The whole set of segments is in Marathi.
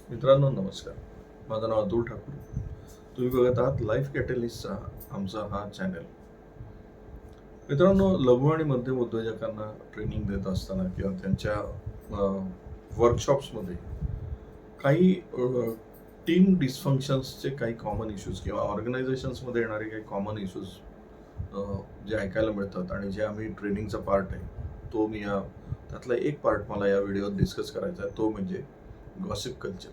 मित्रांनो नमस्कार. माझं नाव अतुल ठाकूर. तुम्ही बघत आहात लाईफ कॅटलिस्टचा आमचा हा चॅनल. मित्रांनो, लघु आणि मध्यम उद्योजकांना ट्रेनिंग देत असताना किंवा त्यांच्या वर्कशॉप्समध्ये काही टीम डिस्फंक्शन्सचे काही कॉमन इश्यूज किंवा ऑर्गनायझेशन्समध्ये येणारे काही कॉमन इश्यूज जे ऐकायला मिळतात आणि जे आम्ही ट्रेनिंगचा पार्ट आहे तो मी त्यातला एक पार्ट मला या व्हिडिओत डिस्कस करायचा आहे, तो म्हणजे गॉसिप कल्चर.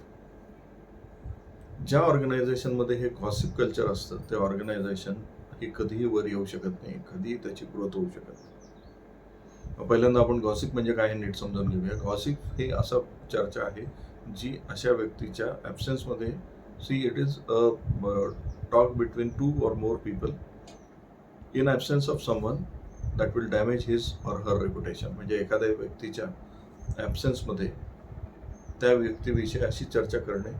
ज्या ऑर्गनायझेशनमध्ये हे गॉसिप कल्चर असतं ते ऑर्गनायझेशन हे कधीही वर येऊ शकत नाही, कधीही त्याची ग्रोथ होऊ शकत नाही. पहिल्यांदा आपण गॉसिप म्हणजे काय नीट समजून घेऊया. गॉसिप हे असा चर्चा आहे जी अशा व्यक्तीच्या ॲब्सेन्समध्ये it is a talk between two or more people in absence of someone that will damage his or her reputation. म्हणजे एखाद्या व्यक्तीच्या ॲब्सेन्समध्ये त्या व्यक्तीविषयी अशी चर्चा करणे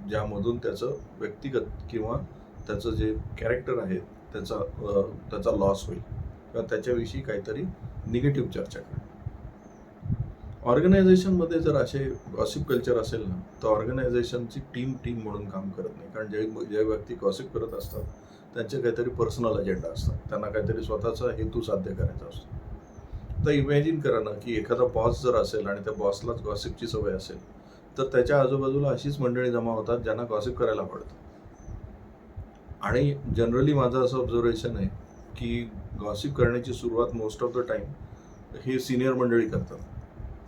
ज्यामधून त्याचं व्यक्तिगत किंवा त्याचं जे कॅरेक्टर आहे त्याचा लॉस होईल किंवा त्याच्याविषयी काहीतरी निगेटिव्ह चर्चा करणे. ऑर्गनायझेशनमध्ये जर असे गॉसिप कल्चर असेल ना, तर ऑर्गनायझेशनची टीम म्हणून काम करत नाही. कारण जे व्यक्ती गॉसिप करत असतात त्यांचे काहीतरी पर्सनल अजेंडा असतात, त्यांना काहीतरी स्वतःचा हेतू साध्य करायचा असतो. तर इमॅजिन करा ना की एखादा बॉस जर असेल आणि त्या बॉसलाच गॉसिपची सवय असेल तर त्याच्या आजूबाजूला अशीच मंडळी जमा होतात ज्यांना गॉसिप करायला आवडतं. आणि जनरली माझं असं ऑब्झर्वेशन आहे की गॉसिप करण्याची सुरुवात मोस्ट ऑफ द टाईम हे सिनियर मंडळी करतात.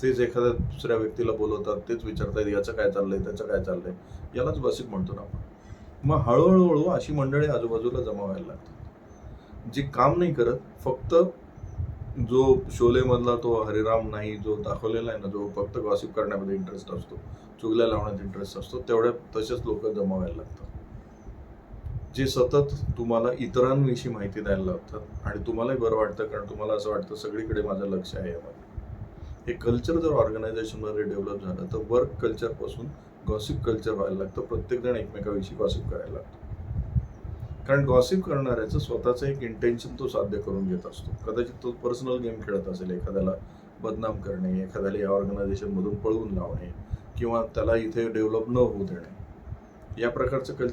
तेच एखाद्या दुसऱ्या व्यक्तीला बोलवतात, तेच विचारतात याचं काय चाललंय, त्याचं काय चाललंय, यालाच गॉसिप म्हणतो ना आपण. मग हळूहळू अशी मंडळी आजूबाजूला जमा व्हायला लागतात, जे काम नाही करत. फक्त जो शोलेमधला तो हरिराम नाही जो दाखवलेला आहे ना, जो फक्त गॉसिप करण्यामध्ये इंटरेस्ट असतो, चुगल्या लावण्यात इंटरेस्ट असतो, तेवढ्या तसेच लोक जमा व्हायला लागतात, जे सतत तुम्हाला इतरांविषयी माहिती द्यायला लागतात आणि तुम्हालाही बरं वाटतं, कारण तुम्हाला असं वाटतं सगळीकडे माझं लक्ष आहे यामध्ये. हे कल्चर जर ऑर्गनायझेशनमध्ये डेव्हलप झालं तर वर्क कल्चरपासून गॉसिप कल्चर व्हायला लागतं. प्रत्येकजण एकमेकाविषयी गॉसिप करायला लागतो, कारण गॉसिप करणाऱ्याचं स्वतःचं एक इंटेन्शन तो साध्य करून घेत असतो. कदाचित तो पर्सनल गेम खेळत असेल, एखाद्याला बदनाम करणे, एखाद्याला या ऑर्गनायझेशनमधून पळवून लावणे किंवा त्याला इथे डेव्हलप न होऊ देणे, या प्रकारचं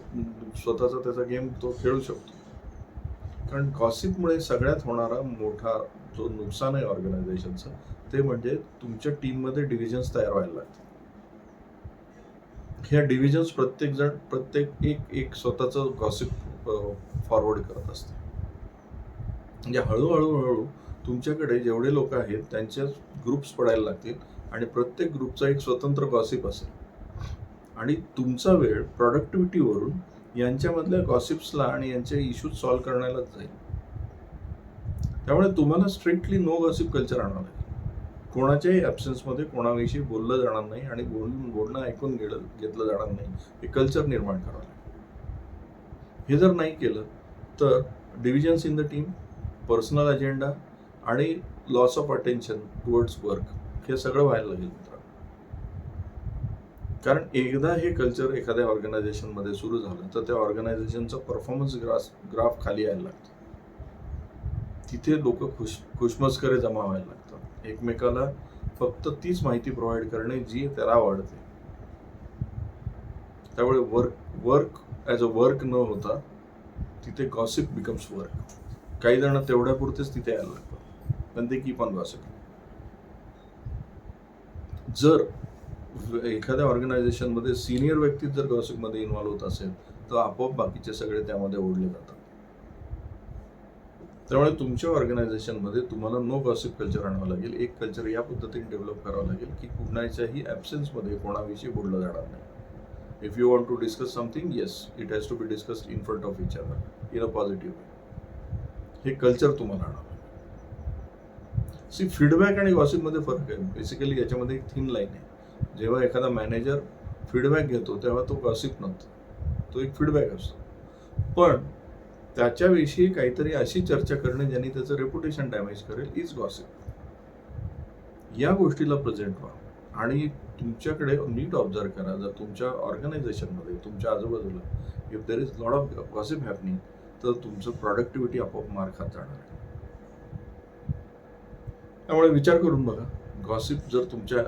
स्वतःचा त्याचा गेम तो खेळू शकतो. कारण गॉसिपमुळे सगळ्यात होणारा मोठा जो नुकसान आहे ऑर्गनायझेशनचं, ते म्हणजे तुमच्या टीममध्ये डिव्हिजन्स तयार व्हायला लागतात. ह्या डिव्हिजन्स प्रत्येक एक स्वतःचं गॉसिप फॉरवर्ड करत असते. म्हणजे हळूहळू तुमच्याकडे जेवढे लोक आहेत त्यांचे ग्रुप्स पडायला लागतील आणि प्रत्येक ग्रुपचा एक स्वतंत्र गॉसिप असेल आणि तुमचा वेळ प्रोडक्टिव्हिटीवरून यांच्यामधल्या गॉसिप्सला आणि यांचे इश्यूज सॉल्व्ह करण्यालाच जाईल. त्यामुळे तुम्हाला स्ट्रिक्टली नो गॉसिप कल्चर आणावं लागेल. कोणाच्याही ॲब्सेन्समध्ये कोणाविषयी बोललं जाणार नाही आणि बोलणं ऐकून घेतलं जाणार नाही, हे कल्चर निर्माण करावं लागेल. हे जर नाही केलं तर divisions in the team, personal agenda आणि loss of attention towards work हे सगळं व्हायला लागेल मित्रांनो. कारण एकदा हे कल्चर एखाद्या ऑर्गनायझेशनमध्ये सुरू झालं तर त्या ऑर्गनायझेशनचा परफॉर्मन्स ग्राफ खाली यायला लागतो. तिथे लोक खुशमस्करे जमा व्हायला लागतात, एकमेकाला फक्त तीच माहिती प्रोव्हाइड करणे जी त्याला आवडते. त्यामुळे वर्क ॲज अ वर्क न होता तिथे गॉसिप बिकम्स वर्क. काही जण तेवढ्यापुरतेच तिथे यायला लागतात, पण ते कीप ऑन गॉसिप. जर एखाद्या ऑर्गनायझेशनमध्ये सिनियर व्यक्ती जर गॉसिपमध्ये इन्व्हॉल्व्ह होत असेल तर आपोआप बाकीचे सगळे त्यामध्ये ओढले जातात. त्यामुळे तुमच्या ऑर्गनायझेशनमध्ये तुम्हाला नो गॉसिप कल्चर आणावं लागेल. एक कल्चर या पद्धतीने डेव्हलप करावं लागेल की कुणाच्याही ॲब्सेन्समध्ये कोणाविषयी बोललं जाणार नाही. If you want to discuss something, yes, it has to be discussed in front of each other in a positive way. हे कल्चर तुम्हाला आणावं लागेल. फीडबॅक आणि गॉसिपमध्ये फरक आहे. बेसिकली याच्यामध्ये एक थिन लाईन आहे. जेव्हा एखादा मॅनेजर फीडबॅक घेतो तेव्हा तो गॉसिप नसतो, तो एक फीडबॅक असतो. पण त्याच्याविषयी काहीतरी अशी चर्चा करणे ज्यांनी त्याचं रेप्युटेशन डॅमेज करेल इज गॉसिप. या गोष्टीला प्रेझेंट व्हा आणि तुमच्याकडे नीट ऑब्झर्व करा. जर तुमच्या ऑर्गनायझेशनमध्ये तुमच्या आजूबाजूला if there is lot of gossip happening तर तुमचं प्रोडक्टिव्हिटी आपोआप मार खात जाणार आहे. त्यामुळे विचार करून बघा, गॉसिप जर तुमच्या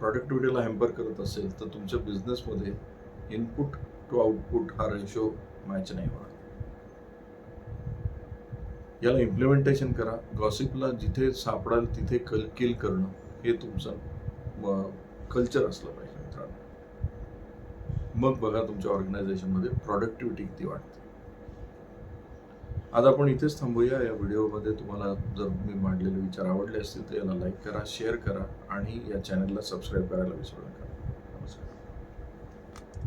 प्रॉडक्टिव्हिटीला हॅम्पर करत असेल तर तुमच्या बिझनेसमध्ये इनपुट टू आउटपुट हा रेशो मॅच नाही होणार. याला इम्प्लिमेंटेशन करा. गॉसिपला जिथे सापडाल तिथे किल करणं हे तुमचं कल्चर असलं पाहिजे मित्रांनो. मग बघा तुमच्या ऑर्गनायझेशनमध्ये प्रॉडक्टिव्हिटी किती वाढते. आज आपण इथेच थांबूया. या व्हिडिओमध्ये तुम्हाला जर मी मांडलेले विचार आवडले असतील तर याला लाईक करा, शेअर करा आणि या चॅनलला सबस्क्राईब करायला विसरू नका.